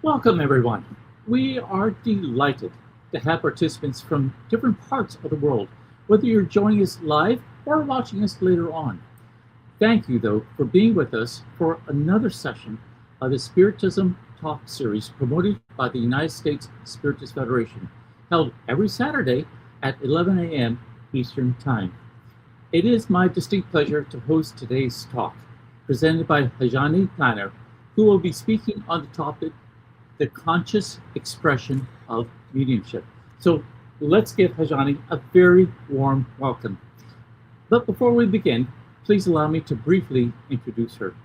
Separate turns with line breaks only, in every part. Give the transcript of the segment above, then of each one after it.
Welcome, everyone. We are delighted to have participants from different parts of the world, whether you're joining us live or watching us later on. Thank you, though, for being with us for another session of the Spiritism Talk series promoted by the United States Spiritist Federation, held every Saturday at 11 a.m. Eastern Time. It is my distinct pleasure to host today's talk, presented by Rejane, who will be speaking on the topic the conscious expression of mediumship. So let's give Rejane a very warm welcome. But before we begin, please allow me to briefly introduce her.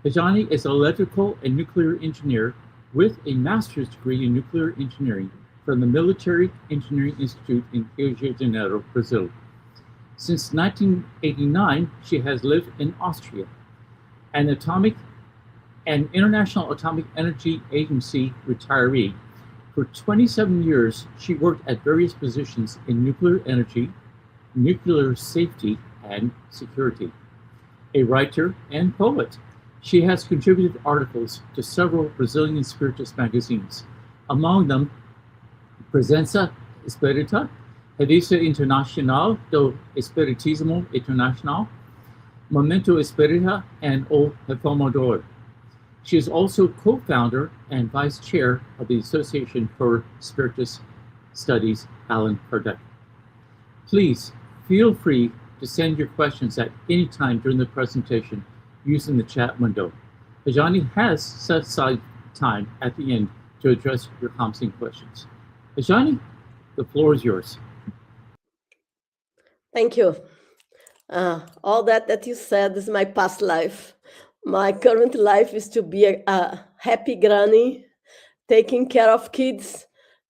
Rejane is an electrical and nuclear engineer with a master's degree in nuclear engineering from the Military Engineering Institute in Rio de Janeiro, Brazil. Since 1989, she has lived in Austria. An International Atomic Energy Agency retiree. For 27 years, she worked at various positions in nuclear energy, nuclear safety, and security. A writer and poet, she has contributed articles to several Brazilian Spiritist magazines, among them Presença Espírita, Revista Internacional do Espiritismo International, Momento Espírita, and O Reformador. She is also co-founder and vice chair of the Association for Spiritist Studies Allan Kardec. Please feel free to send your questions at any time during the presentation using the chat window. Rejane has set aside time at the end to address your comments and questions. Rejane, the floor is yours.
Thank you. All that you said is my past life. My current life is to be a happy granny, taking care of kids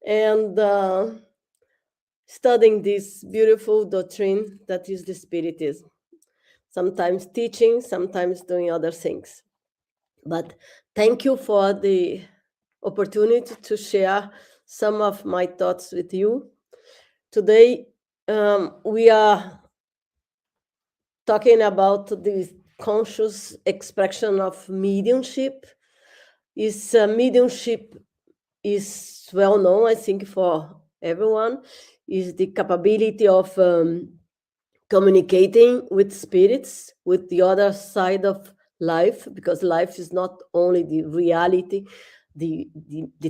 and studying this beautiful doctrine that is the Spiritism. Sometimes teaching, sometimes doing other things. But thank you for the opportunity to share some of my thoughts with you. Today, we are talking about the conscious expression of mediumship. Mediumship is well known, I think, for everyone, is the capability of communicating with spirits, with the other side of life, because life is not only the reality, the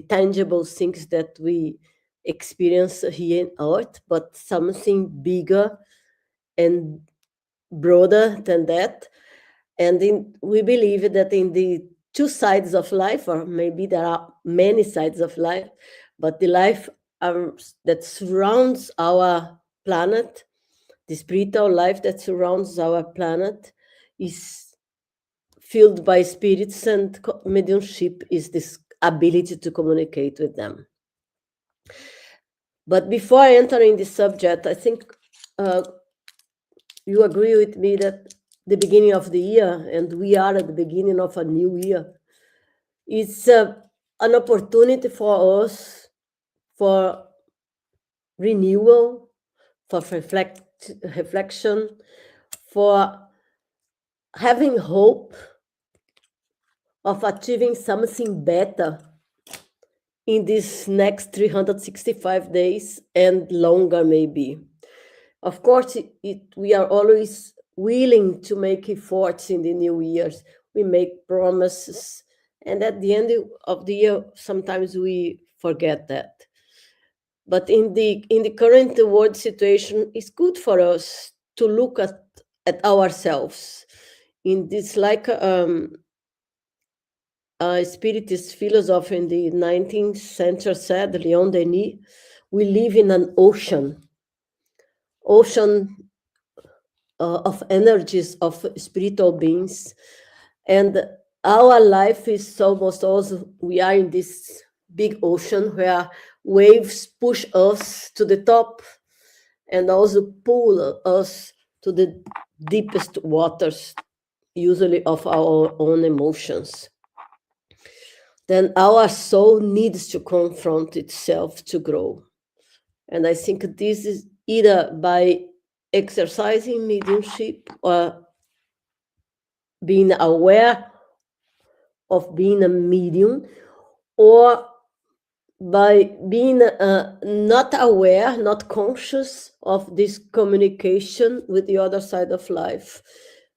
tangible things that we experience here on earth, but something bigger and broader than that. And we believe that in the two sides of life, or maybe there are many sides of life, but the life that surrounds our planet, the spiritual life that surrounds our planet, is filled by spirits, and mediumship is this ability to communicate with them. But before I enter in the subject, I think you agree with me that the beginning of the year, and we are at the beginning of a new year, it's an opportunity for us for renewal, for reflection, for having hope of achieving something better in these next 365 days and longer maybe. Of course, we are always willing to make efforts in the new years. We make promises, and at the end of the year, sometimes we forget that. But in the current world situation, it's good for us to look at ourselves. In this, like a Spiritist philosopher in the 19th century said, Leon Denis, we live in an ocean of energies, of spiritual beings, and our life is almost also, we are in this big ocean where waves push us to the top and also pull us to the deepest waters, usually of our own emotions. Then our soul needs to confront itself to grow. And I think this is either by exercising mediumship or being aware of being a medium, or by being not aware, not conscious of this communication with the other side of life.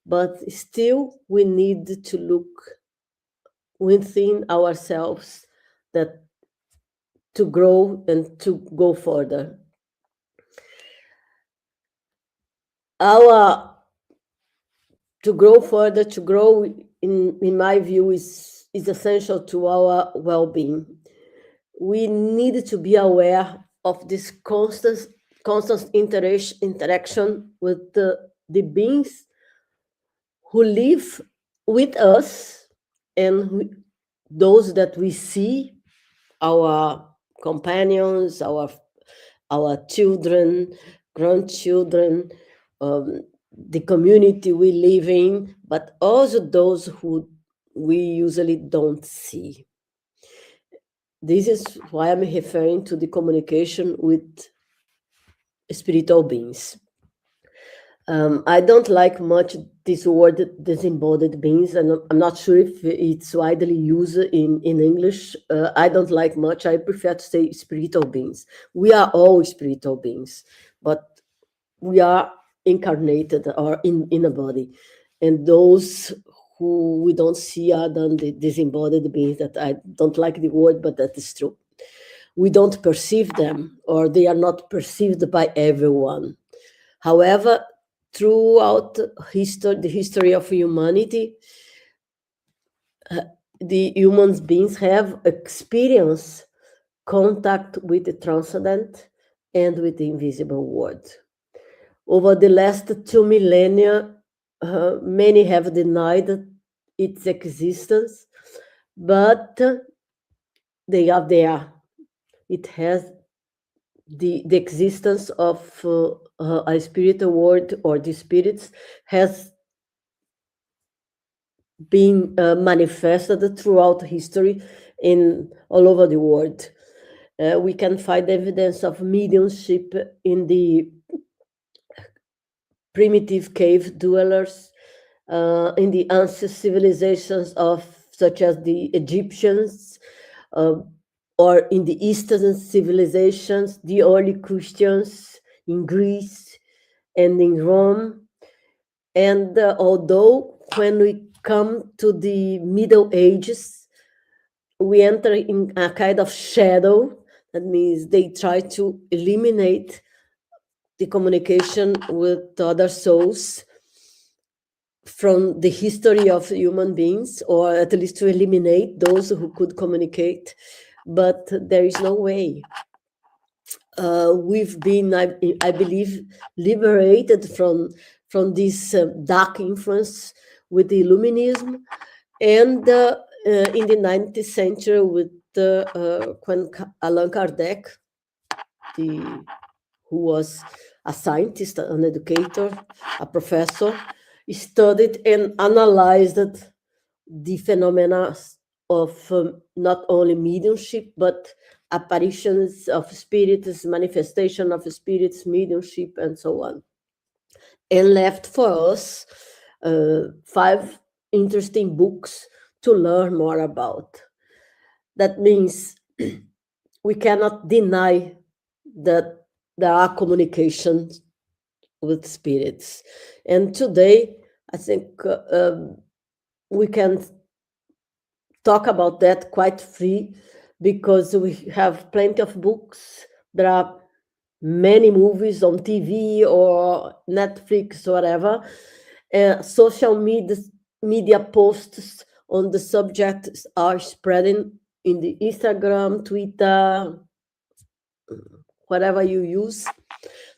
But still, we need to look within ourselves that to grow and to go further. To grow further, to grow, in my view, is essential to our well-being. We need to be aware of this constant interaction with the beings who live with us and those that we see, our companions, our children, grandchildren, the community we live in, but also those who we usually don't see. This is why I'm referring to the communication with spiritual beings. I don't like much this word disembodied beings, and I'm not sure if it's widely used in English. I don't like much. I prefer to say spiritual beings. We are all spiritual beings, but we are incarnated or in a body. And those who we don't see are then the disembodied beings. That I don't like the word, but that is true. We don't perceive them, or they are not perceived by everyone. However, throughout the history of humanity, the human beings have experienced contact with the transcendent and with the invisible world. Over the last 2 millennia, many have denied its existence, but they are there. It has the existence of a spiritual world, or the spirits, has been manifested throughout history in all over the world. We can find evidence of mediumship in the primitive cave dwellers, in the ancient civilizations such as the Egyptians, or in the Eastern civilizations, the early Christians in Greece and in Rome. And although when we come to the Middle Ages, we enter in a kind of shadow. That means they try to eliminate the communication with other souls from the history of human beings, or at least to eliminate those who could communicate. But there is no way. We've been, I believe, liberated from this dark influence with the Illuminism, and in the 19th century with when Allan Kardec, who was a scientist, an educator, a professor, studied and analyzed the phenomena of not only mediumship, but apparitions of spirits, manifestation of spirits, mediumship, and so on. And left for us 5 interesting books to learn more about. That means we cannot deny that there are communications with spirits. And today, I think we can talk about that quite free, because we have plenty of books. There are many movies on TV or Netflix, whatever. Social media posts on the subject are spreading in the Instagram, Twitter, whatever you use.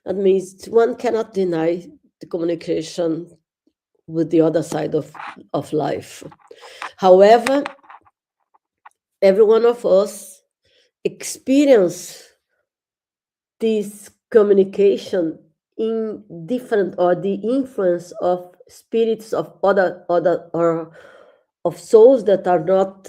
That means one cannot deny the communication with the other side of life. However, every one of us experience this communication in different, or the influence of spirits of other or of souls that are not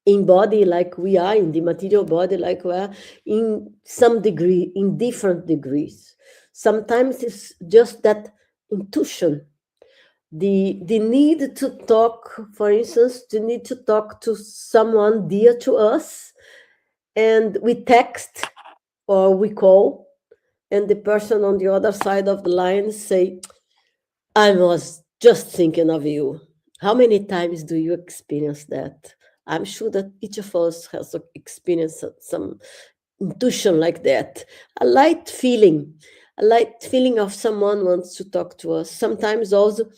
in body like we are, in the material body like we are, in some degree, in different degrees. Sometimes it's just that intuition the need to talk, for instance, the need to talk to someone dear to us, and we text or we call, and the person on the other side of the line say, I was just thinking of you. How many times do you experience that? I'm sure that each of us has experienced some intuition like that, a light feeling of someone wants to talk to us. Sometimes also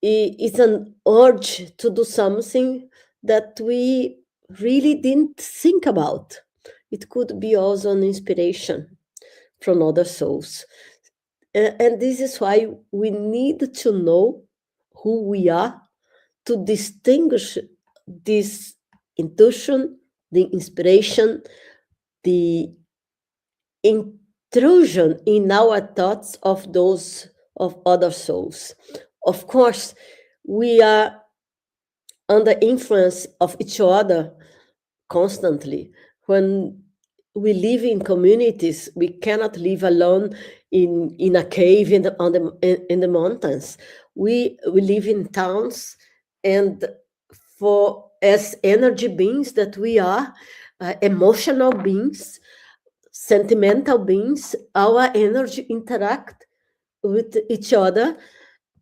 it's an urge to do something that we really didn't think about. It could be also an inspiration from other souls. And this is why we need to know who we are to distinguish this intuition, the inspiration, the intrusion in our thoughts of those of other souls. Of course, we are under influence of each other constantly. When we live in communities, we cannot live alone in a cave in the mountains. We live in towns, and for as energy beings that we are, emotional beings, sentimental beings, our energy interact with each other,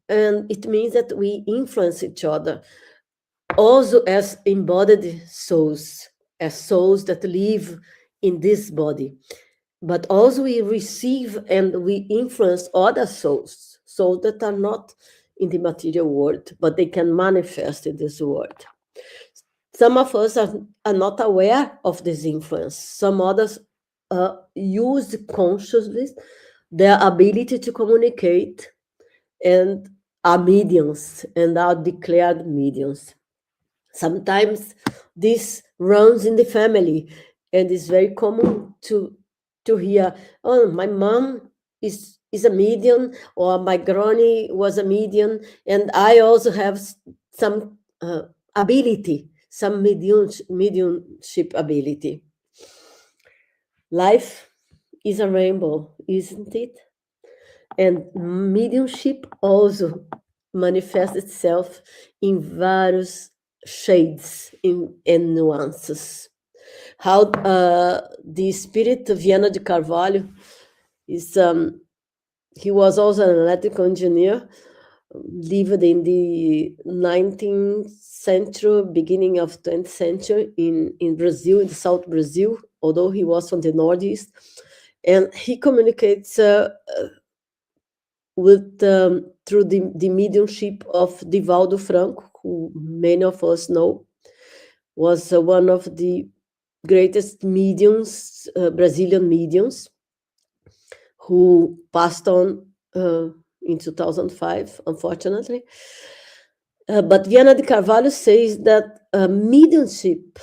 and it means that we influence each other. Also as embodied souls, as souls that live in this body. But also we receive and we influence other souls, souls that are not in the material world, but they can manifest in this world. Some of us are not aware of this influence. Some others use consciously their ability to communicate and are mediums and are declared mediums. Sometimes this runs in the family, and it's very common to hear, oh, my mom is a medium, or my granny was a medium, and I also have some ability, some mediumship ability. Life is a rainbow, isn't it? And mediumship also manifests itself in various shades and nuances. How the spirit of Viana de Carvalho is, he was also an electrical engineer, lived in the 19th century, beginning of 20th century in Brazil, in the South Brazil, although he was from the Northeast. And he communicates with through the mediumship of Divaldo Franco, who many of us know, was one of the greatest mediums, Brazilian mediums, who passed on in 2005, unfortunately. But Viana de Carvalho says that mediumship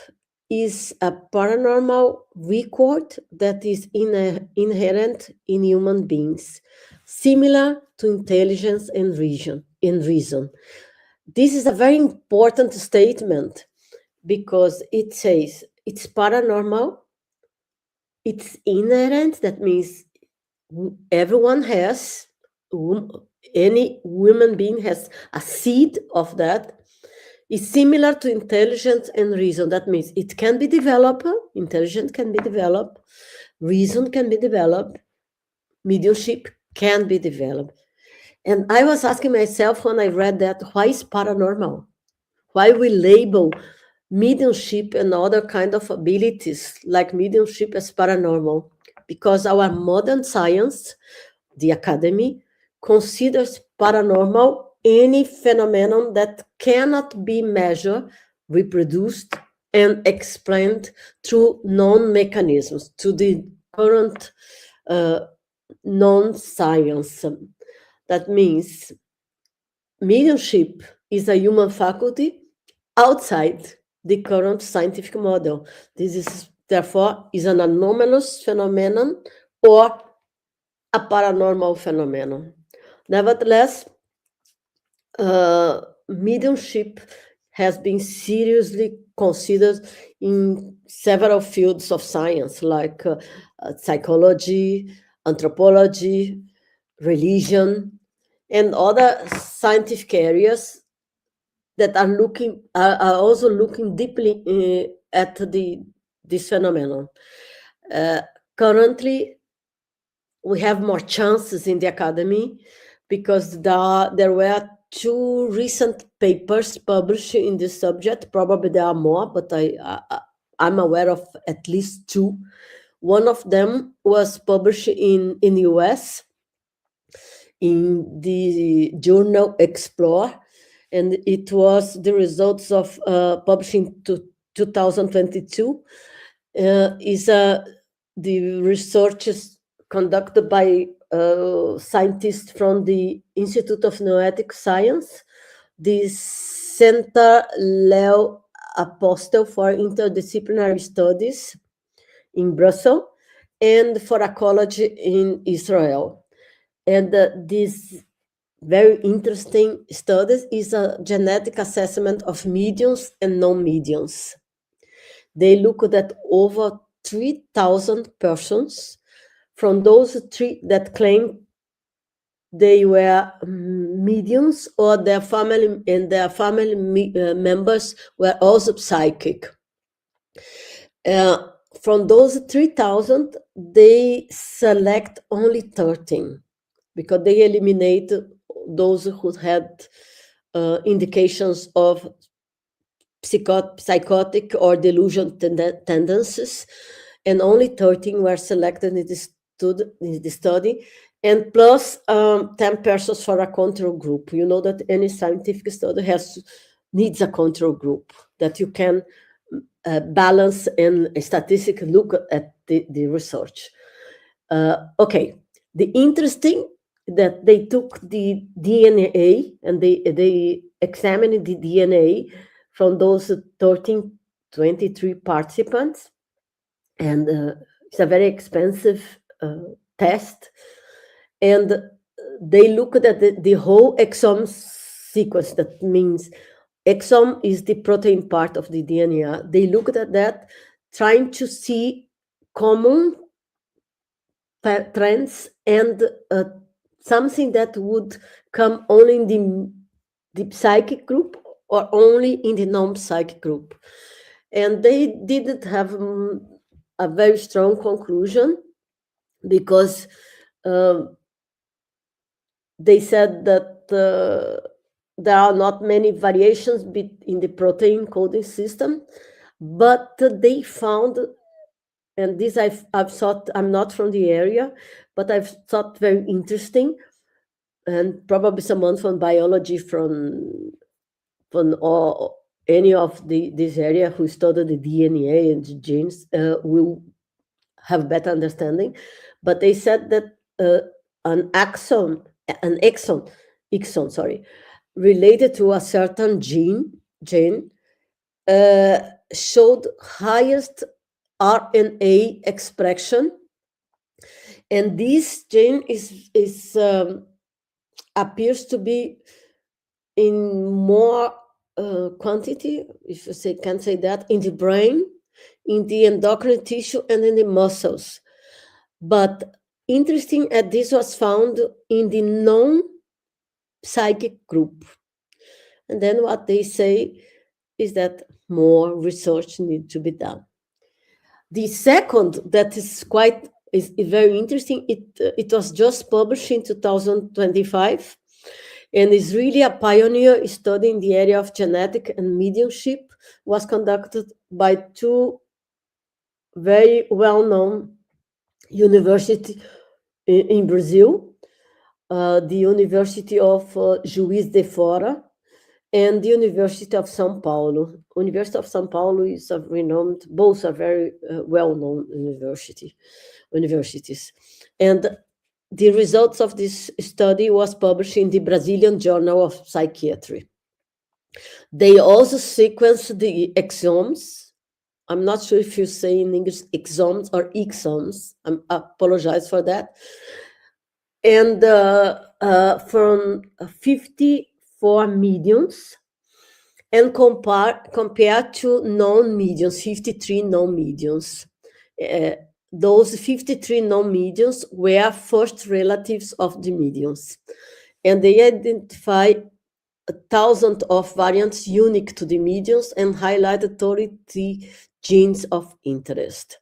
is a paranormal record that is inherent in human beings, similar to intelligence and reason. This is a very important statement because it says it's paranormal, it's inherent, that means everyone has, any human being has a seed of that. It's similar to intelligence and reason. That means it can be developed, intelligence can be developed, reason can be developed, mediumship can be developed. And I was asking myself when I read that, why is paranormal? Why we label mediumship and other kind of abilities like mediumship as paranormal? Because our modern science, the academy, considers paranormal any phenomenon that cannot be measured, reproduced, and explained through known mechanisms, to the current known science. That means mediumship is a human faculty outside the current scientific model. This is, therefore, is an anomalous phenomenon or a paranormal phenomenon. Nevertheless, mediumship has been seriously considered in several fields of science, like psychology, anthropology, religion, and other scientific areas that are also looking deeply at this phenomenon. Currently, we have more chances in the academy because there were 2 recent papers published in this subject. Probably there are more, but I'm aware of at least 2. One of them was published in the US in the journal Explore, and it was the results of publishing to 2022. The research is conducted by scientists from the Institute of Noetic Science, the Center Leo Apostel for Interdisciplinary Studies in Brussels, and for ecology in Israel. And this very interesting studies is a genetic assessment of mediums and non-mediums. They looked at over 3,000 persons. From those 3 that claim they were mediums, or their family members were also psychic. From those 3,000, they select only 13 because they eliminate those who had indications of psychotic or delusional tendencies, and only 13 were selected in the study, and plus 10 persons for a control group. You know that any scientific study needs a control group that you can balance and statistically look at the research. Okay, the interesting that they took the DNA and they examined the DNA from those 23 participants, and it's a very expensive test, and they looked at the whole exome sequence. That means exome is the protein part of the DNA. They looked at that, trying to see common trends and something that would come only in the psychic group or only in the non-psychic group. And they didn't have a very strong conclusion, because they said that there are not many variations in the protein coding system, but they found, and this I've thought, I'm not from the area, but I've thought very interesting, and probably someone from biology from any of this area who studied the DNA and the genes will have better understanding. But they said that an exon, related to a certain gene showed highest RNA expression, and this gene appears to be in more quantity, if you can say that, in the brain, in the endocrine tissue, and in the muscles. But interesting, this was found in the non-psychic group. And then what they say is that more research needs to be done. The second that is very interesting, it was just published in 2025, and is really a pioneer study in the area of genetic and mediumship, was conducted by 2 very well-known universities in Brazil, the University of Juiz de Fora and the University of São Paulo. University of São Paulo is a renowned, both are very well-known universities. And the results of this study was published in the Brazilian Journal of Psychiatry. They also sequenced the exomes. I'm not sure if you say in English exomes or exomes. I apologize for that. And from 54 mediums, and compared to non-mediums, 53 non-mediums. Those 53 non-mediums were first relatives of the mediums. and they identify 1,000 of variants unique to the mediums and highlighted 33 genes of interest.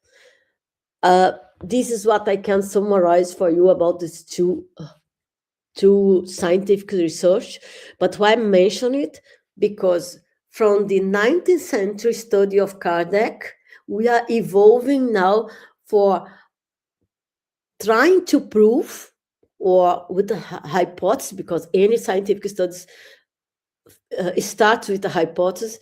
This is what I can summarize for you about these two scientific research. But why mention it? Because from the 19th century study of Kardec, we are evolving now for trying to prove, or with a hypothesis, because any scientific studies starts with a hypothesis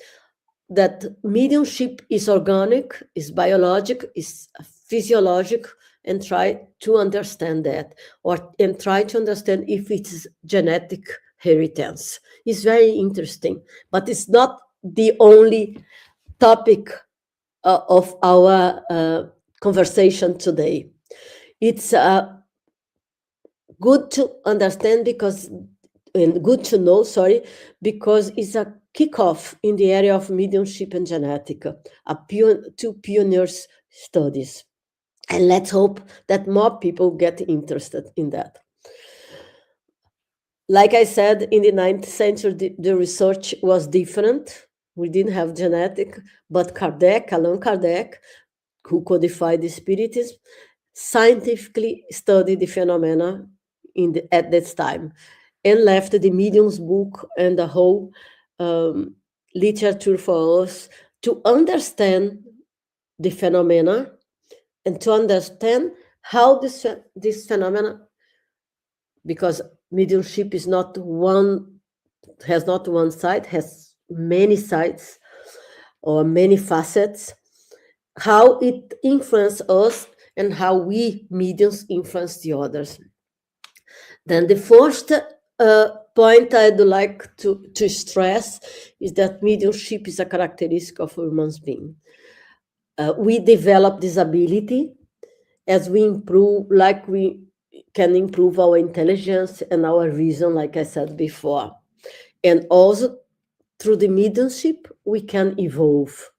that mediumship is organic, is biologic, is physiologic, and try to understand that, and try to understand if it's genetic inheritance. It's very interesting, but it's not the only topic of our conversation today. It's good to understand and good to know, because it's a kickoff in the area of mediumship and genetica, two pioneers studies. And let's hope that more people get interested in that. Like I said, in the 19th century, the research was different. We didn't have genetic, but Allan Kardec, who codified the Spiritism, scientifically studied the phenomena at that time, and left the mediums book and the whole literature for us to understand the phenomena and to understand how this phenomena, because mediumship has not one side, has many sides or many facets, how it influences us and how we mediums influence the others. Then the first point I'd like to stress is that mediumship is a characteristic of human being. We develop this ability as we improve, like we can improve our intelligence and our vision, like I said before. And also through the mediumship, we can evolve.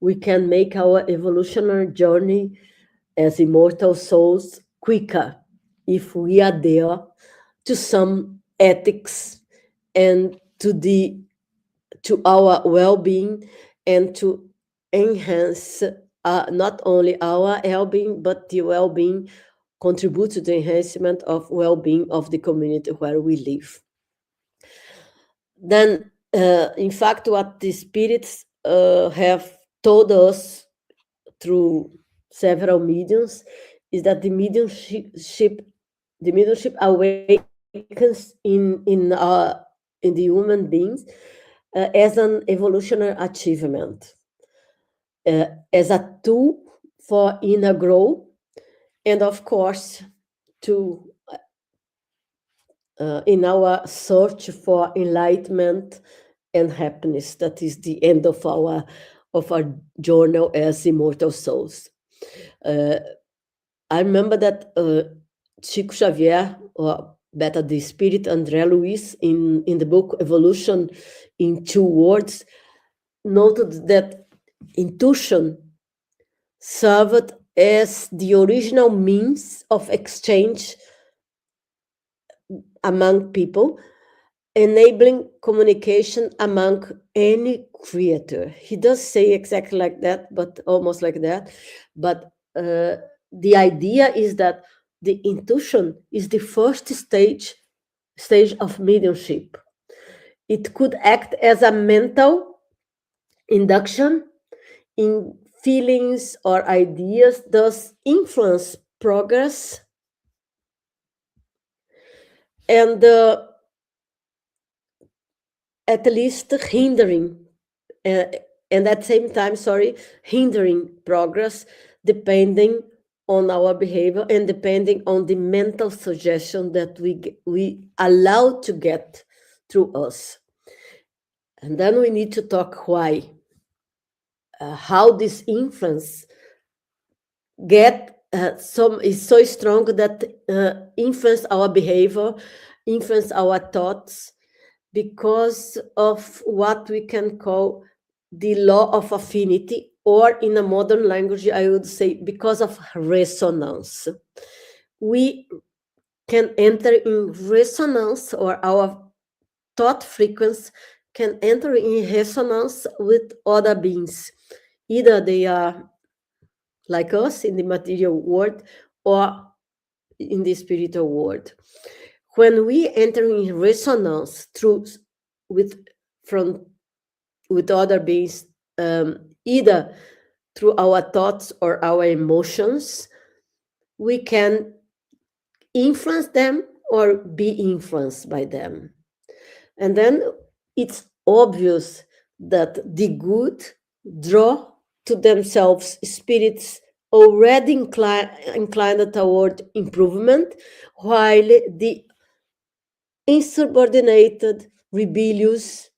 We can make our evolutionary journey as immortal souls quicker if we adhere to some ethics and to our well-being, and to enhance not only our well-being, but the well-being, contribute to the enhancement of well-being of the community where we live. Then, in fact, what the spirits have told us through several mediums is that the mediumship awakens in the human beings as an evolutionary achievement, as a tool for inner growth, and of course in our search for enlightenment and happiness. That is the end of our journey as immortal souls. I remember that Chico Xavier, or better the spirit André Luiz, in the book Evolution in 2 Words, noted that intuition served as the original means of exchange among people, enabling communication among any creature. He does say exactly like that, but almost like that. But the idea is that the intuition is the first stage of mediumship. It could act as a mental induction in feelings or ideas, thus influence progress, and at least hindering, and at the same time, hindering progress, depending on our behavior and depending on the mental suggestion that we allow to get through us. And then we need to talk why, how this influence is so strong that influence our behavior, influence our thoughts, because of what we can call the law of affinity, or in a modern language, I would say because of resonance. We can enter in resonance, or our thought frequency can enter in resonance with other beings. Either they are like us in the material world or in the spiritual world. When we enter in resonance with other beings, either through our thoughts or our emotions, we can influence them or be influenced by them. And then it's obvious that the good draw to themselves spirits already inclined toward improvement, while the insubordinated, rebellious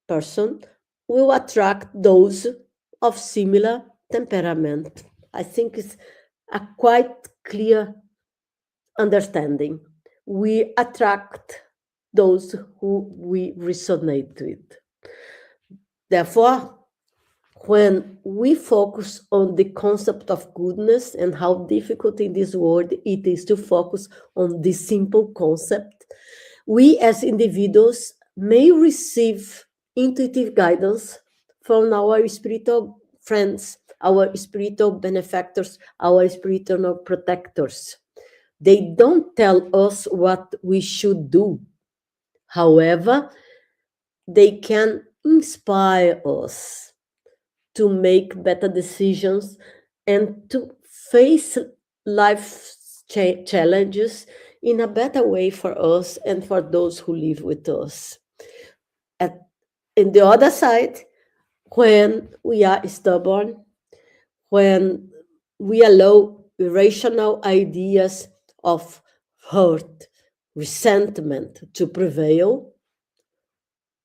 person will attract those of similar temperament. I think it's a quite clear understanding. We attract those who we resonate with. Therefore, when we focus on the concept of goodness and how difficult in this world it is to focus on this simple concept, we as individuals may receive intuitive guidance from our spiritual friends, our spiritual benefactors, our spiritual protectors. They don't tell us what we should do. However, they can inspire us to make better decisions and to face life's challenges in a better way for us and for those who live with us. In the other side, when we are stubborn, when we allow irrational ideas of hurt, resentment to prevail,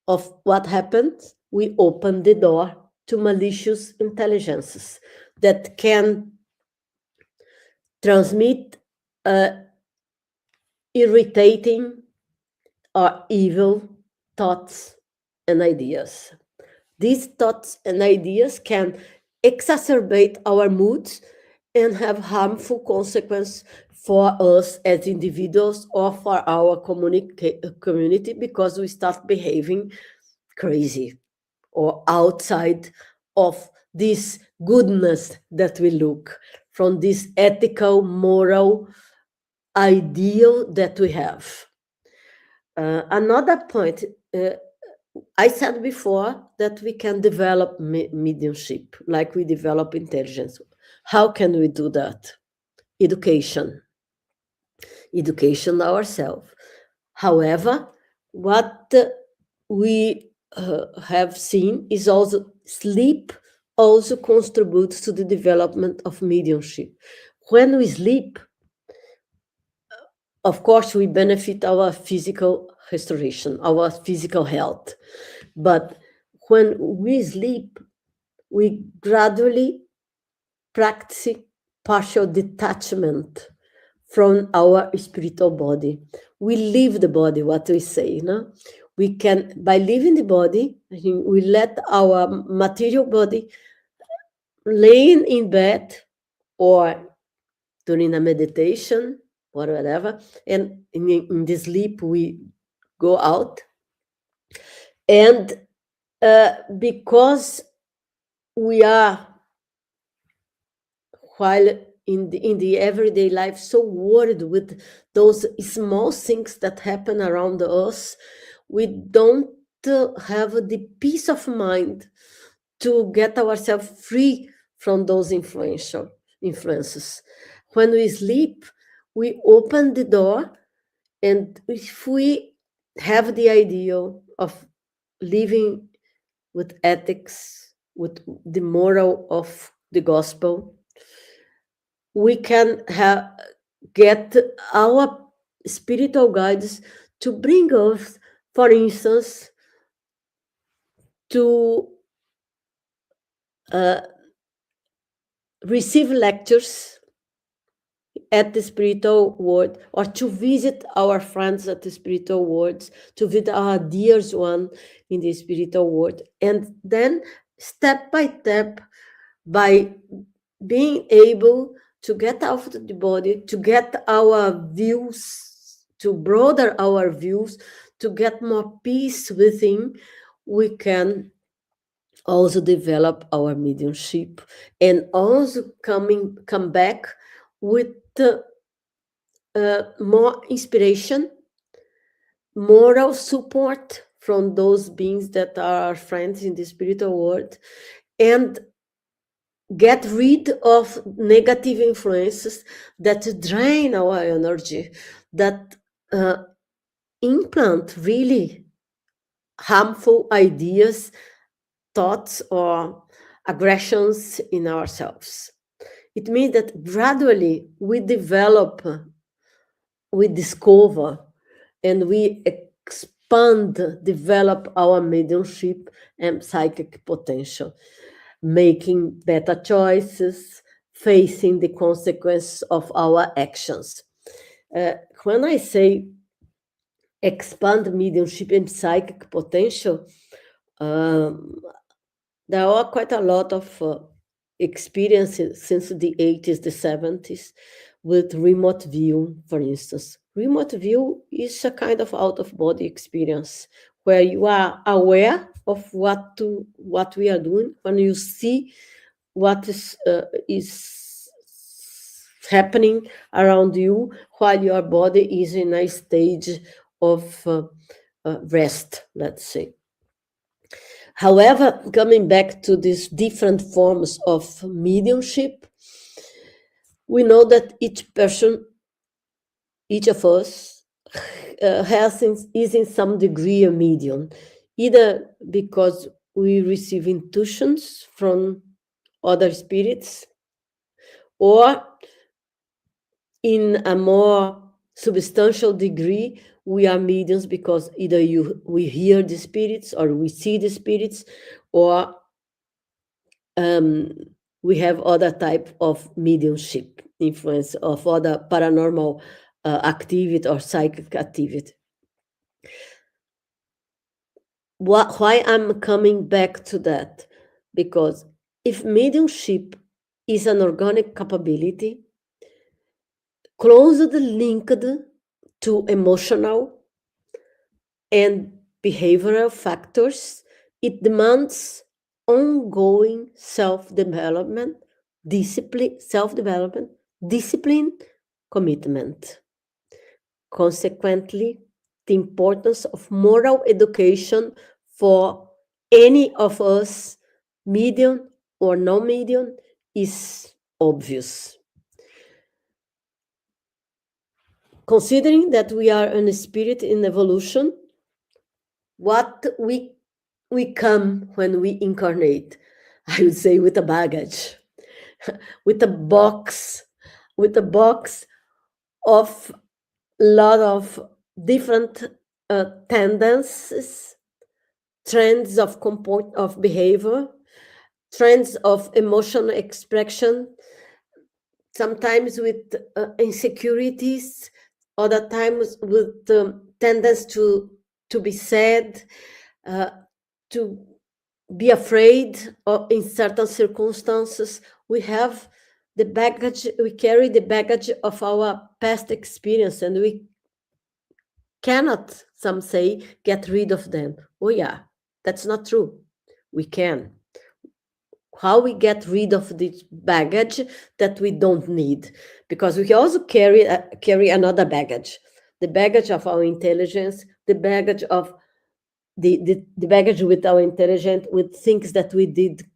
of what happens, we open the door to malicious intelligences that can transmit irritating or evil thoughts and ideas. These thoughts and ideas can exacerbate our moods and have harmful consequences for us as individuals or for our community, because we start behaving crazy or outside of this goodness that we look from, this ethical, moral ideal that we have. Another point, I said before that we can develop mediumship like we develop intelligence. How can we do that? Education ourselves. However, what we have seen is also sleep also contributes to the development of mediumship. When we sleep, of course, we benefit our physical restoration, our physical health. But when we sleep, we gradually practice partial detachment from our spiritual body. We leave the body, what we say, no? We can, by leaving the body, we let our material body laying in bed or during a meditation or whatever, and in the sleep we go out. And because we are, while in the everyday life, so worried with those small things that happen around us, we don't have the peace of mind to get ourselves free from those influences. When we sleep, we open the door, and if we have the ideal of living with ethics, with the moral of the gospel, we can get our spiritual guides to bring us, for instance, to receive lectures at the spiritual world, or to visit our friends at the spiritual worlds, to visit our dear one in the spiritual world. And then step by step, by being able to get out of the body, to get our views to broaden our views, to get more peace within, we can also develop our mediumship and also come back with more inspiration, moral support from those beings that are our friends in the spiritual world, and get rid of negative influences that drain our energy, that implant really harmful ideas, thoughts, or aggressions in ourselves. It means that gradually we develop, we discover, and we expand, develop our mediumship and psychic potential, making better choices, facing the consequences of our actions. When I say expand mediumship and psychic potential, there are quite a lot of experiences since the 80s, the 70s, with remote view, for instance. Remote view is a kind of out-of-body experience where you are aware of what we are doing, when you see what is happening around you while your body is in a stage of rest, let's say. However, coming back to these different forms of mediumship, we know that each person, each of us, is in some degree a medium, either because we receive intuitions from other spirits, or in a more substantial degree, we are mediums because either we hear the spirits, or we see the spirits, or we have other type of mediumship influence of other paranormal activity or psychic activity. Why I'm coming back to that? Because if mediumship is an organic capability, closely linked to emotional and behavioral factors, it demands ongoing self-development, discipline, commitment. Consequently, the importance of moral education for any of us, medium or non-medium, is obvious. Considering that we are a spirit in evolution, what we come when we incarnate, I would say, with a baggage, with a box of a lot of different tendencies, trends of behavior, trends of emotional expression, sometimes with insecurities, other times with tendency to be sad, to be afraid in certain circumstances. We have the baggage, we carry the baggage of our past experience, and we cannot, some say, get rid of them. Oh yeah, that's not true. We can. How we get rid of this baggage that we don't need? Because we also carry another baggage, the baggage of our intelligence, the baggage of the baggage with our intelligence, with things that we did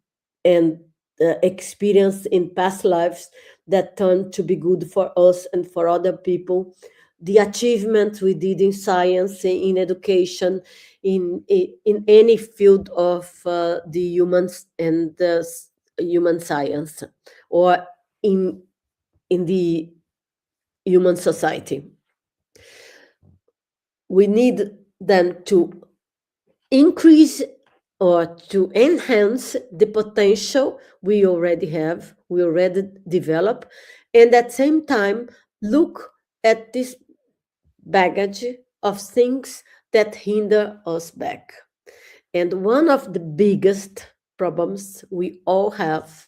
and experienced in past lives that turned to be good for us and for other people, the achievements we did in science, in education, in any field of the humans and the human science, or in the human society. We need then to increase or to enhance the potential we already have, we already develop, and at the same time look at this baggage of things that hinder us back. And one of the biggest problems we all have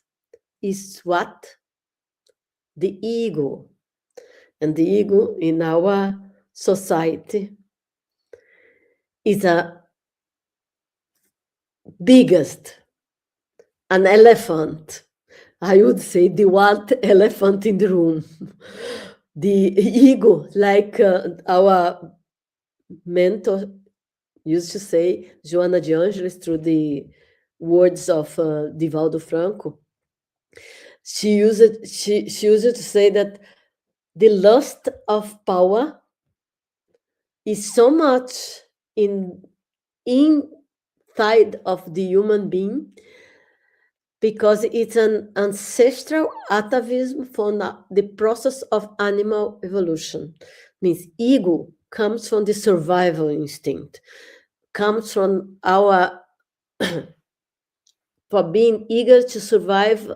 is what? The ego. And the ego in our society is a biggest, an elephant. I would say the wild elephant in the room. The ego, like our mentor used to say, Joana de Angelis, through the words of Divaldo Franco, she used to say that the lust of power is so much inside of the human being because it's an ancestral atavism from the process of animal evolution. Means ego comes from the survival instinct, comes from our for being eager to survive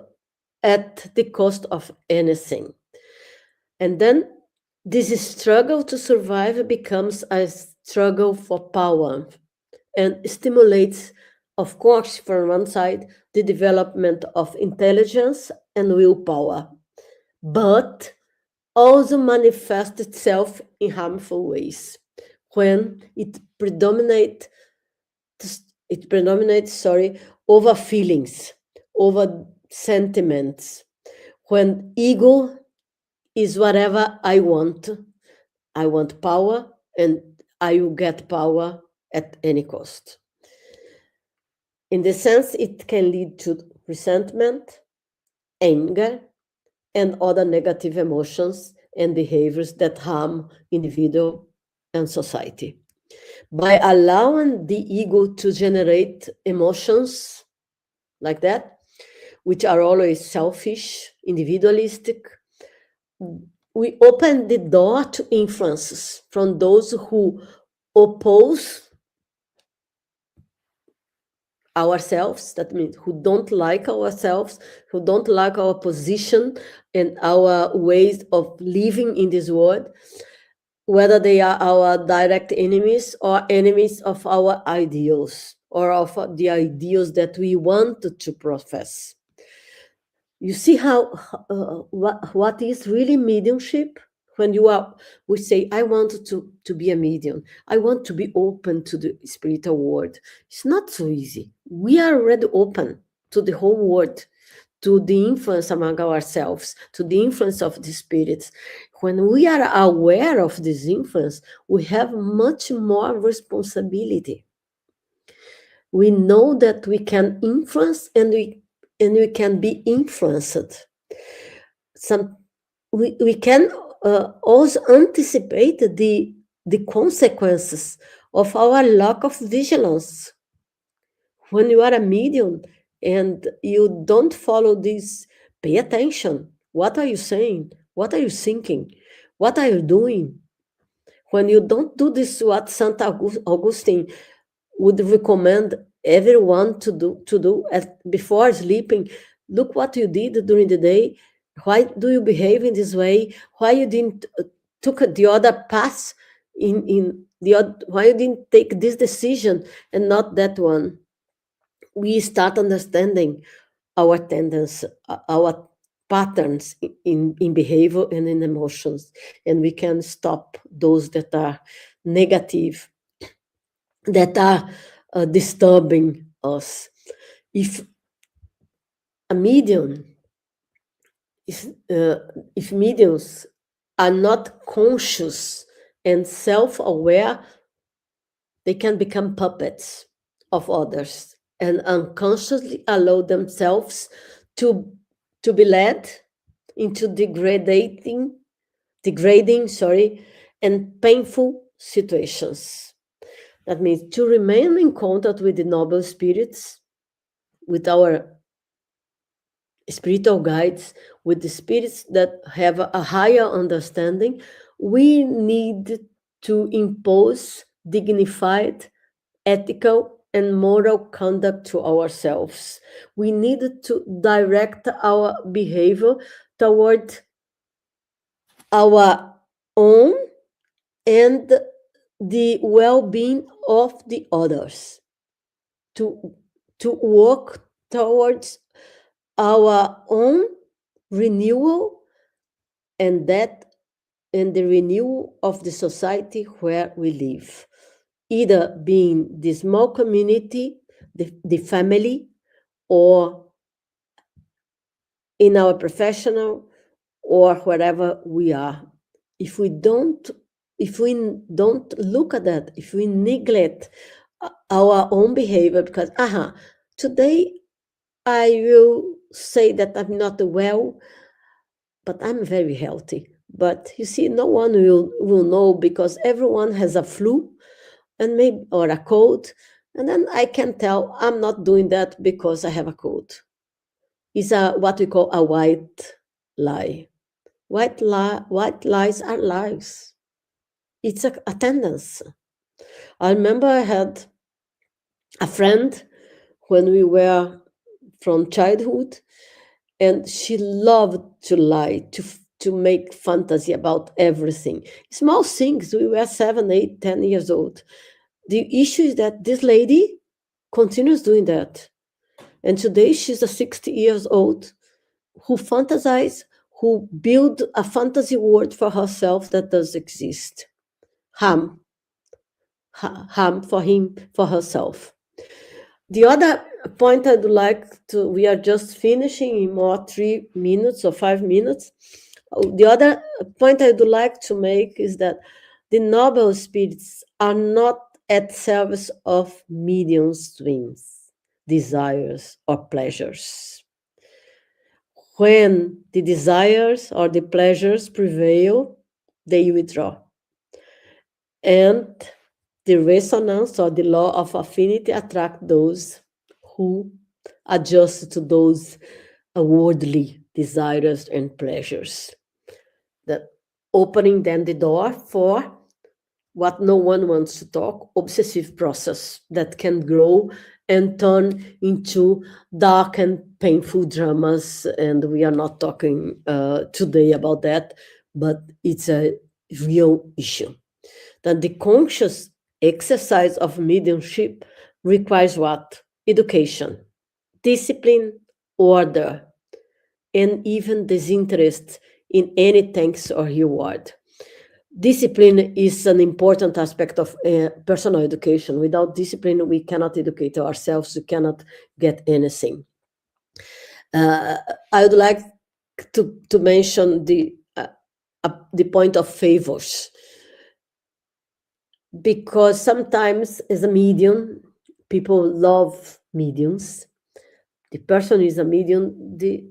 at the cost of anything. And then this struggle to survive becomes a struggle for power and stimulates, of course, from one side, the development of intelligence and willpower, but also manifests itself in harmful ways when it predominates over feelings, over sentiments, when ego is whatever I want. I want power, and I will get power at any cost. In this sense, it can lead to resentment, anger, and other negative emotions and behaviors that harm individual and society. By allowing the ego to generate emotions like that, which are always selfish, individualistic, we open the door to influences from those who oppose ourselves, that means who don't like ourselves, who don't like our position and our ways of living in this world, whether they are our direct enemies or enemies of our ideals or of the ideals that we want to profess. You see how what is really mediumship? When we say, I want to be a medium, I want to be open to the spiritual world. It's not so easy. We are already open to the whole world, to the influence among ourselves, to the influence of the spirits. When we are aware of this influence, we have much more responsibility. We know that we can influence and we can be influenced. We can also anticipate the consequences of our lack of vigilance. When you are a medium and you don't follow this, pay attention. What are you saying? What are you thinking? What are you doing? When you don't do this, what Saint Augustine would recommend everyone to do before sleeping, look what you did during the day. Why do you behave in this way? Why you didn't took the other path why you didn't take this decision and not that one? We start understanding our tendencies, our patterns in behavior and in emotions, and we can stop those that are negative, that are disturbing us. If mediums are not conscious and self-aware, they can become puppets of others and unconsciously allow themselves to be led into degrading, and painful situations. That means to remain in contact with the noble spirits, with our spiritual guides, with the spirits that have a higher understanding, we need to impose dignified, ethical, and moral conduct to ourselves. We need to direct our behavior toward our own and the well-being of the others, to work towards our own renewal, and that and the renewal of the society where we live, either being the small community, the family, or in our professional, or wherever we are. If we don't look at that, if we neglect our own behavior, because today I will say that I'm not well, but I'm very healthy. But you see, no one will know, because everyone has a flu and maybe or a cold, and then I can tell I'm not doing that because I have a cold. It's what we call a white lie. White lies are lies. It's a tendency. I remember I had a friend when we were from childhood, and she loved to lie, to make fantasy about everything. Small things. We were 7, 8, 10 years old. The issue is that this lady continues doing that. And today she's a 60 years old who fantasizes, who build a fantasy world for herself that does exist. Harm for him, for herself. The other point I'd like to, we are just finishing in more 3 minutes or 5 minutes. The other point I would like to make is that the noble spirits are not at service of mediums' dreams, desires, or pleasures. When the desires or the pleasures prevail, they withdraw. And the resonance or the law of affinity attract those who adjust to those worldly desires and pleasures, that opening then the door for what no one wants to talk, obsessive process that can grow and turn into dark and painful dramas. And we are not talking today about that, but it's a real issue. That the conscious exercise of mediumship requires what? Education, discipline, order, and even disinterest in any thanks or reward. Discipline is an important aspect of personal education. Without discipline, we cannot educate ourselves, we cannot get anything. I would like to mention the point of favors, because sometimes as a medium, people love mediums. The person is a medium, the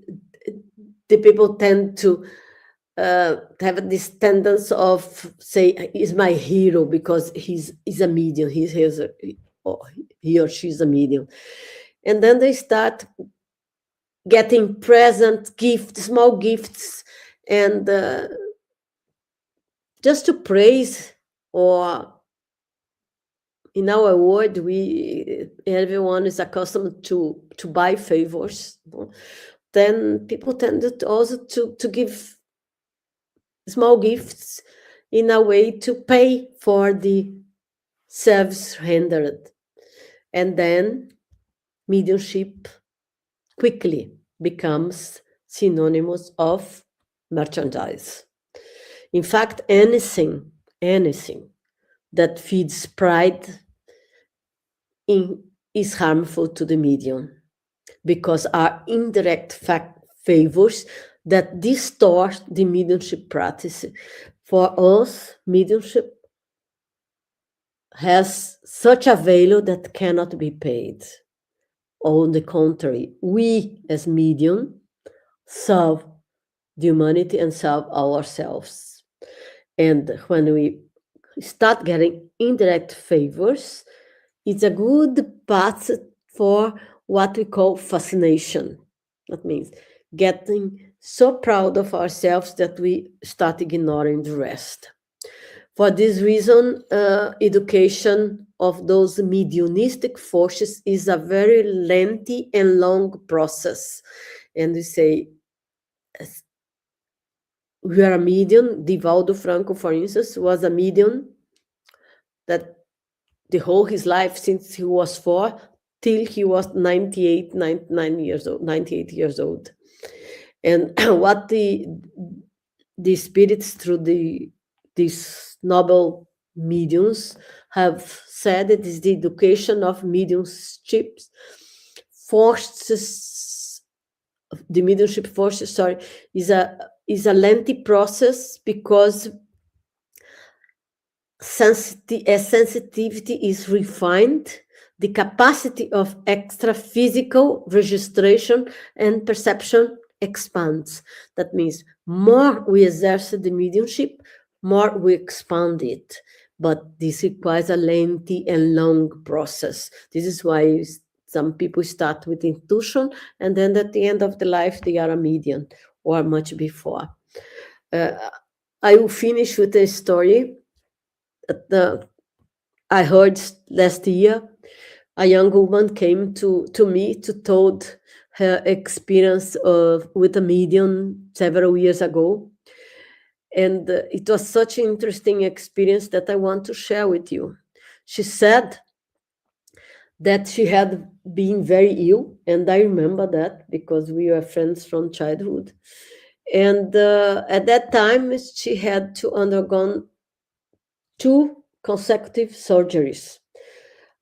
people tend to have this tendency of say, he's my hero because he's a medium, he or she's a medium. And then they start getting present gifts, small gifts, and just to praise, or in our world, everyone is accustomed to buy favors. Then people tend also to give small gifts in a way to pay for the service rendered. And then mediumship quickly becomes synonymous of merchandise. In fact, anything that feeds pride is harmful to the medium, because are indirect favors that distort the mediumship practice. For us, mediumship has such a value that cannot be paid. On the contrary, we as medium serve the humanity and serve ourselves. And when we start getting indirect favors, it's a good path for what we call fascination. That means getting so proud of ourselves that we start ignoring the rest. For this reason, education of those mediumistic forces is a very lengthy and long process. And we say, we are a medium. Divaldo Franco, for instance, was a medium that the whole his life, since he was 4 till he was 98 years old. And what the spirits through the these noble mediums have said it is the education of mediumship forces, the mediumship forces, sorry, is a lengthy process because as sensitivity is refined, the capacity of extra physical registration and perception expands. That means more we exercise the mediumship, more we expand it. But this requires a lengthy and long process. This is why some people start with intuition, and then at the end of the life, they are a medium, or much before. I will finish with a story. I heard last year, a young woman came to me to told her experience with a medium several years ago. And it was such an interesting experience that I want to share with you. She said that she had been very ill, and I remember that because we were friends from childhood. And at that time, she had to undergo 2 consecutive surgeries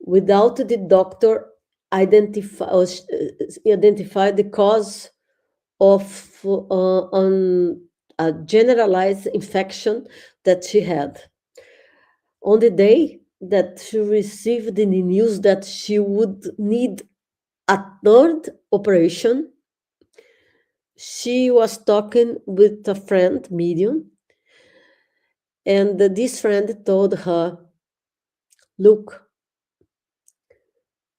without the doctor identify the cause of a generalized infection that she had. On the day that she received the news that she would need a 3rd operation, she was talking with a friend, medium, and this friend told her, look,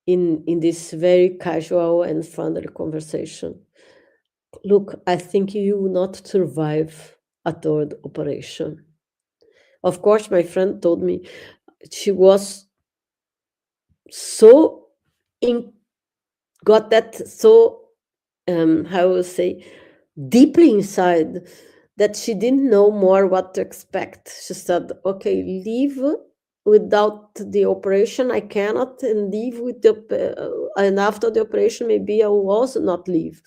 in this very casual and friendly conversation, look, I think you will not survive a 3rd operation. Of course, my friend told me she was so got that so how will say, deeply inside, that she didn't know more what to expect. She said, okay, leave without the operation, I cannot, and leave with and after the operation, maybe I will also not leave.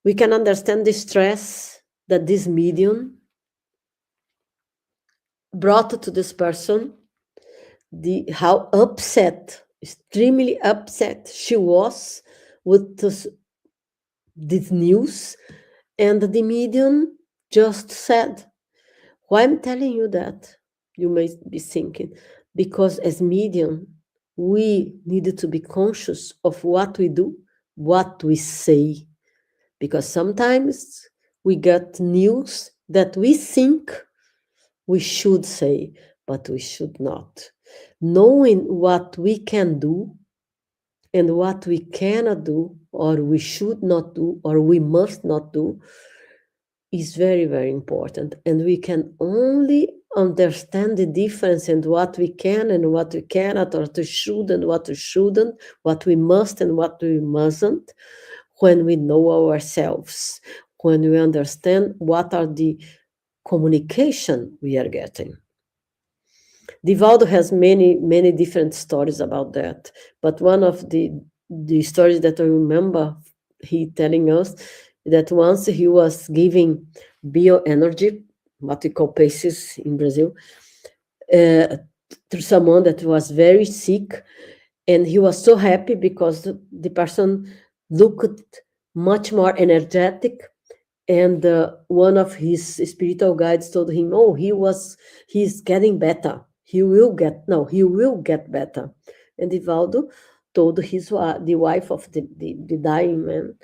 We can understand the stress that this medium brought to this person, how upset, extremely upset she was with this news. And the medium just said, why I'm telling you that? You may be thinking, because as medium, we needed to be conscious of what we do, what we say. Because sometimes we get news that we think we should say, but we should not. Knowing what we can do and what we cannot do, or we should not do, or we must not do, is very, very important. And we can only understand the difference in what we can and what we cannot, or to should and what we shouldn't, what we must and what we mustn't, when we know ourselves, when we understand what are the communication we are getting. Divaldo has many, many different stories about that. But one of the stories that I remember he telling us, that once he was giving bioenergy, what we call PACES in Brazil, to someone that was very sick, and he was so happy because the person looked much more energetic, and one of his spiritual guides told him, oh, he's getting better, he will get better. And Divaldo told the wife of the dying man,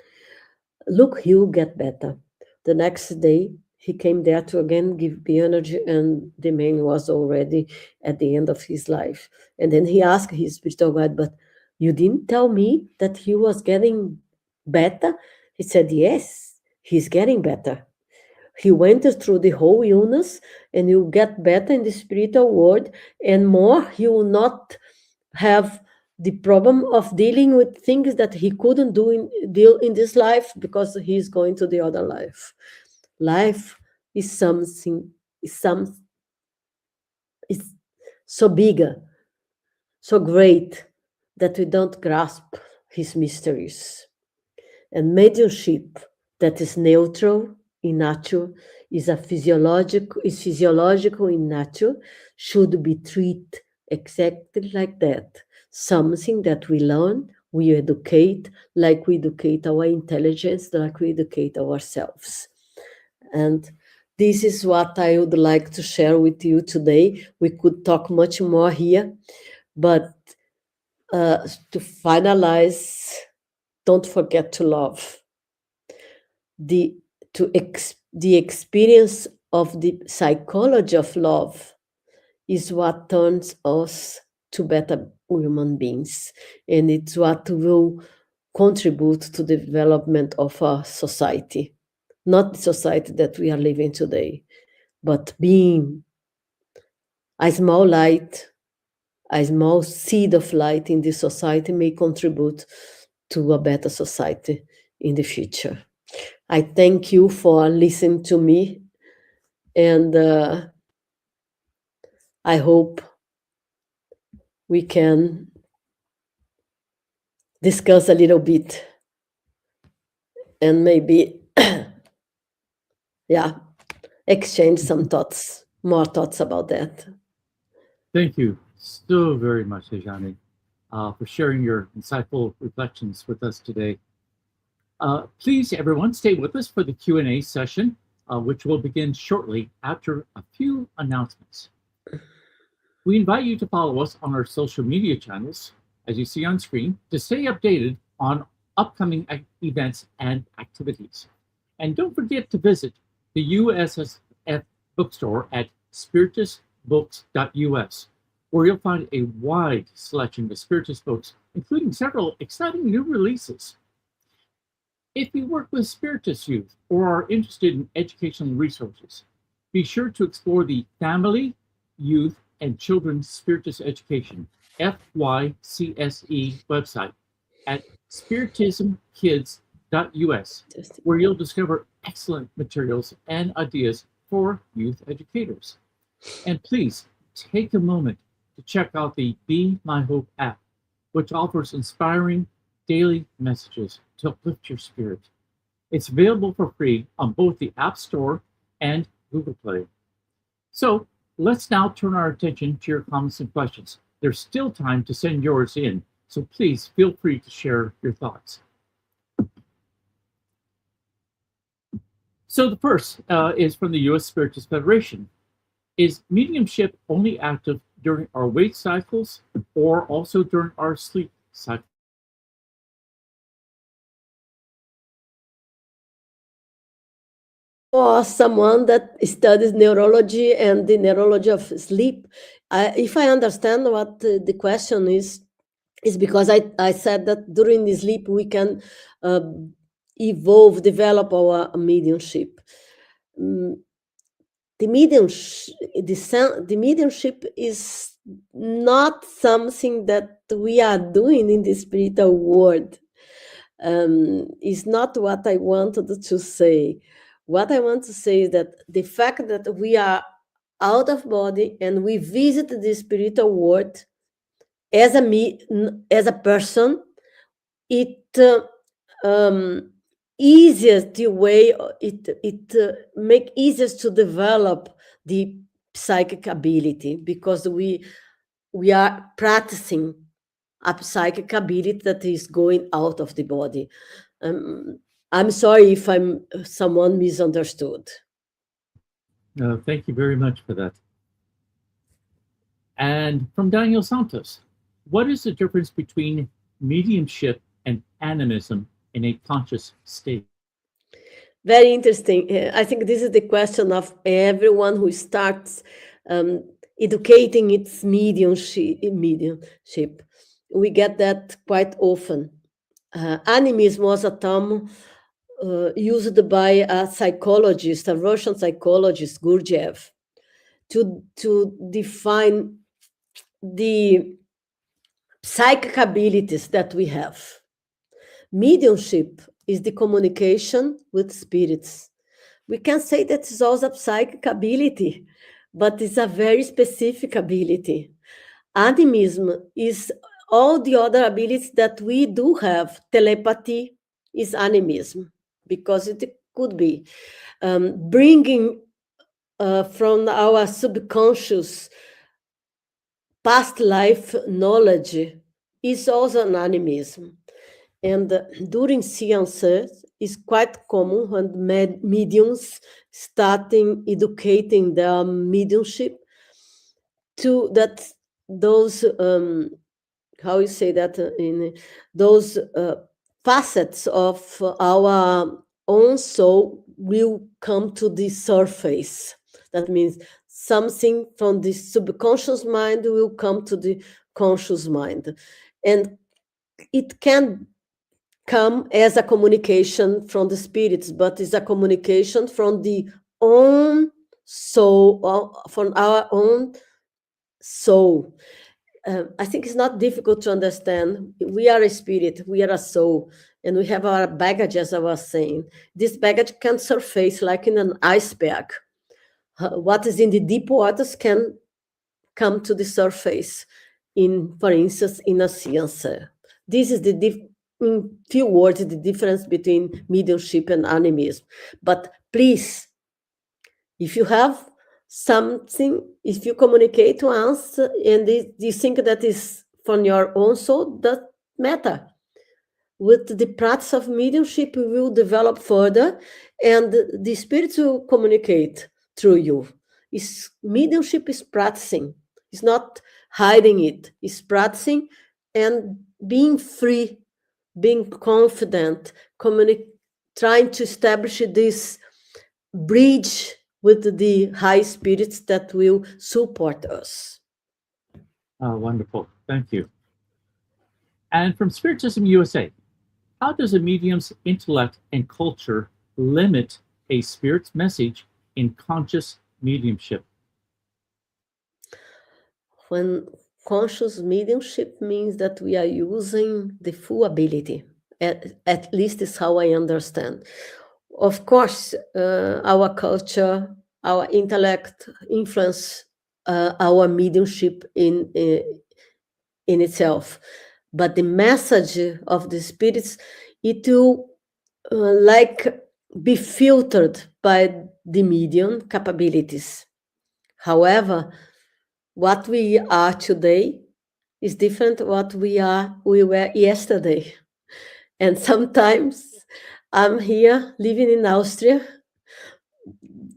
look, he will get better. The next day, he came there to again give the energy, and the man was already at the end of his life. And then he asked his spiritual guide, but you didn't tell me that he was getting better? He said, yes, he's getting better. He went through the whole illness, and he will get better in the spiritual world, and more, he will not have the problem of dealing with things that he couldn't deal in this life, because he's going to the other life. Life is so bigger, so great, that we don't grasp his mysteries. And mediumship that is neutral, in nature, is physiological in nature, should be treated exactly like that. Something that we learn, we educate, like we educate our intelligence, like we educate ourselves. And this is what I would like to share with you today. We could talk much more here, but to finalize, don't forget to love. The experience of the psychology of love is what turns us to better human beings, and it's what will contribute to the development of our society. Not the society that we are living today, but being a small light, a small seed of light in this society may contribute to a better society in the future. I thank you for listening to me, and I hope we can discuss a little bit and maybe, exchange some thoughts, more thoughts about that.
Thank you so very much, Rejane, for sharing your insightful reflections with us today. Please, everyone, stay with us for the Q&A session, which will begin shortly after a few announcements. We invite you to follow us on our social media channels, as you see on screen, to stay updated on upcoming events and activities. And don't forget to visit the USSF bookstore at spiritisbooks.us, where you'll find a wide selection of Spiritist books, including several exciting new releases. If you work with Spiritist youth or are interested in educational resources, be sure to explore the Family, Youth, and Children's Spiritist Education, FYCSE website at spiritismkids.us, where you'll discover excellent materials and ideas for youth educators. And please take a moment to check out the Be My Hope app, which offers inspiring daily messages to uplift your spirit. It's available for free on both the App Store and Google Play. So let's now turn our attention to your comments and questions. There's still time to send yours in, so please feel free to share your thoughts. So the first is from the U.S. Spiritist Federation. Is mediumship only active during our wake cycles or also during our sleep cycles?
For someone that studies neurology and the neurology of sleep, if I understand what the question is because I said that during the sleep we can develop our mediumship. The mediumship is not something that we are doing in the spiritual world. It's not what I wanted to say. What I want to say is that the fact that we are out of body and we visit the spiritual world as a person, it easiest the way it make easiest to develop the psychic ability, because we are practicing a psychic ability that is going out of the body. I'm sorry if someone misunderstood.
Thank you very much for that. And from Daniel Santos, what is the difference between mediumship and animism in a conscious state?
Very interesting. I think this is the question of everyone who starts educating its mediumship. We get that quite often. Animism was a term used by a psychologist, a Russian psychologist, Gurdjieff, to define the psychic abilities that we have. Mediumship is the communication with spirits. We can say that it's also a psychic ability, but it's a very specific ability. Animism is all the other abilities that we do have. Telepathy is animism, because it could be bringing from our subconscious past life knowledge is also an animism. And during seances, it's quite common when mediums starting educating their mediumship to that those how you say that in those facets of our own soul will come to the surface. That means something from the subconscious mind will come to the conscious mind, and it can come as a communication from the spirits, but it's a communication from the own soul, from our own soul. I think it's not difficult to understand. We are a spirit, we are a soul, and we have our baggage, as I was saying. This baggage can surface like in an iceberg. What is in the deep waters can come to the surface, for instance, in a seance. This is in few words, the difference between mediumship and animism. But please, if you have something, if you communicate to us and you think that is from your own soul, that matter. With the practice of mediumship, we will develop further, and the spirits will communicate through you. Mediumship is practicing. It's not hiding it. It's practicing and being free, being confident, trying to establish this bridge with the high spirits that will support us.
Oh, wonderful. Thank you. And from Spiritism USA, how does a medium's intellect and culture limit a spirit's message in conscious mediumship?
When conscious mediumship means that we are using the full ability, at least is how I understand. Of course, our culture, our intellect influence our mediumship in itself. But the message of the spirits, it will be filtered by the medium capabilities. However, what we are today is different what we were yesterday. And sometimes I'm here living in Austria,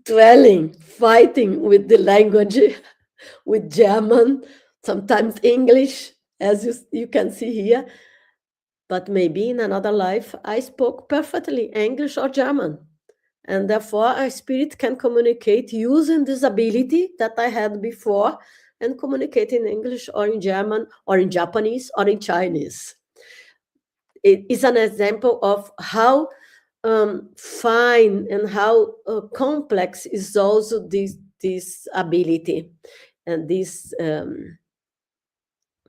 fighting with the language, with German, sometimes English, as you can see here. But maybe in another life, I spoke perfectly English or German. And therefore, a spirit can communicate using this ability that I had before and communicate in English or in German or in Japanese or in Chinese. It is an example of how fine and how complex is also this ability and this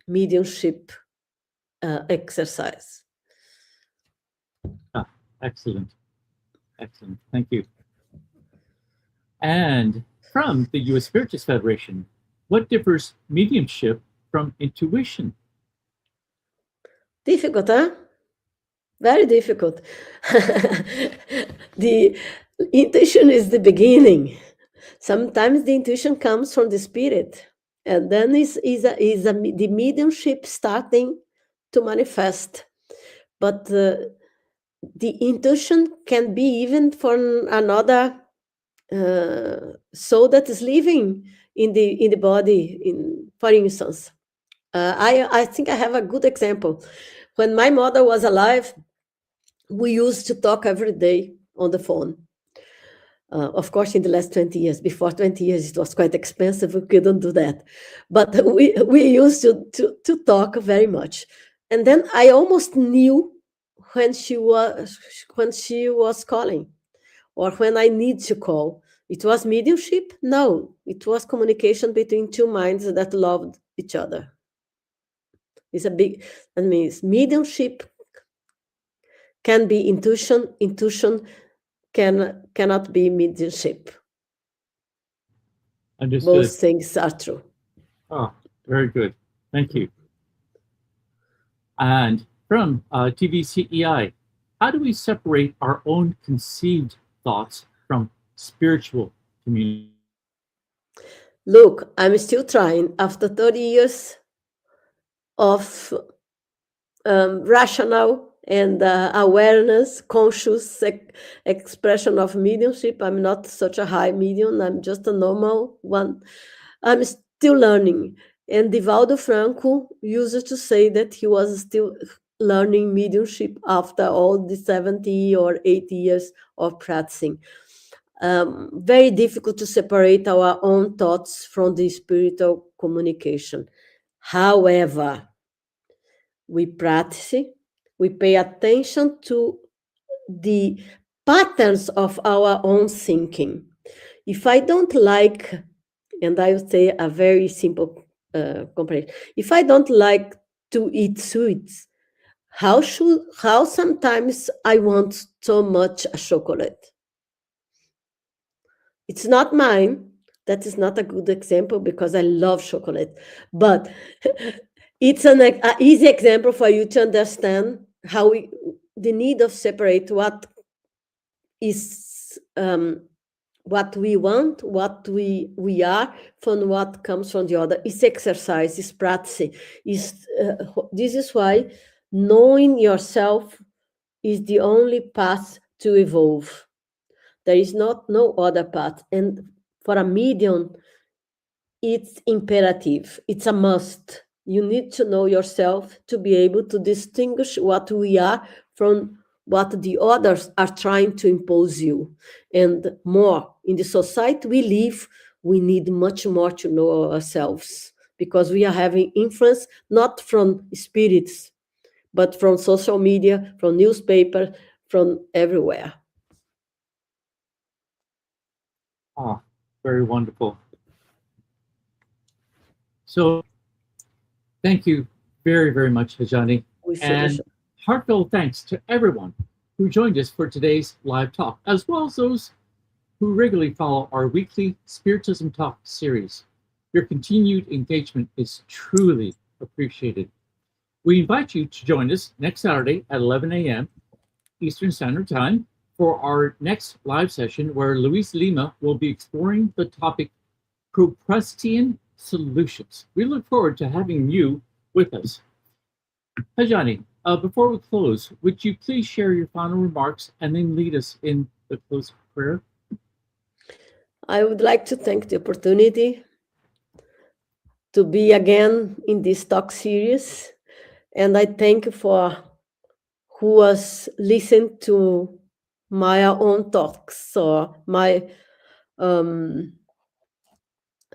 mediumship exercise.
Excellent. Excellent. Thank you. And from the U.S. Spiritist Federation, what differs mediumship from intuition?
Difficult, huh? Very difficult. The intuition is the beginning. Sometimes the intuition comes from the spirit, and then the mediumship starting to manifest. But the intuition can be even from another soul that is living in the body. For instance, I think I have a good example. When my mother was alive, we used to talk every day on the phone. Of course, in the last 20 years, before 20 years, it was quite expensive. We couldn't do that. But we used to talk very much. And then I almost knew when she was calling or when I need to call. It was mediumship? No, it was communication between two minds that loved each other. It's mediumship can be intuition. Intuition cannot be mediumship.
Understood.
Both things are true.
Oh, very good. Thank you. And from TVCEI, how do we separate our own conceived thoughts from spiritual community?
Look, I'm still trying. After 30 years of rational and awareness, conscious expression of mediumship, I'm not such a high medium. I'm just a normal one. I'm still learning. And Divaldo Franco used to say that he was still learning mediumship after all the 70 or 80 years of practicing. Very difficult to separate our own thoughts from the spiritual communication. However, we practice, we pay attention to the patterns of our own thinking. If I don't like, and I would say a very simple comparison, if I don't like to eat sweets, how sometimes I want so much a chocolate? It's not mine. That is not a good example because I love chocolate, but it's an easy example for you to understand how the need of separate what is what we want, what we are, from what comes from the other. It's exercise, it's practice. This is why knowing yourself is the only path to evolve. There is no other path. And for a medium, it's imperative. It's a must. You need to know yourself to be able to distinguish what we are from what the others are trying to impose you. And more, in the society we live, we need much more to know ourselves, because we are having influence not from spirits, but from social media, from newspaper, from everywhere.
Oh, very wonderful. So thank you very, very much, Rejane. And heartfelt thanks to everyone who joined us for today's live talk, as well as those who regularly follow our weekly Spiritism Talk series. Your continued engagement is truly appreciated. We invite you to join us next Saturday at 11 a.m. Eastern Standard Time for our next live session, where Luis Lima will be exploring the topic Procrustean Solutions. We look forward to having you with us. Rejane, before we close, would you please share your final remarks and then lead us in the close prayer?
I would like to thank the opportunity to be again in this talk series. And I thank you for who has listened to my own talks or my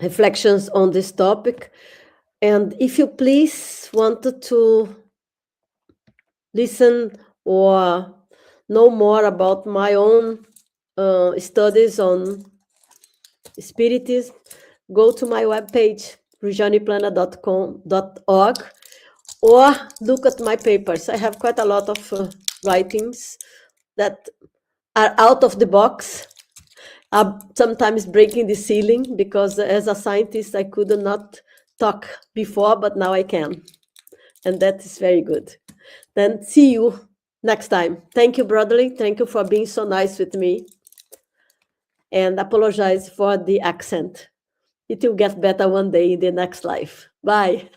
reflections on this topic. And if you please wanted to listen or know more about my own studies on Spiritism, go to my webpage, rejaneplana.org, or look at my papers. I have quite a lot of writings that are out of the box, are sometimes breaking the ceiling, because as a scientist, I could not talk before, but now I can. And that is very good. Then see you next time. Thank you, brotherly. Thank you for being so nice with me. And apologize for the accent. It will get better one day in the next life. Bye.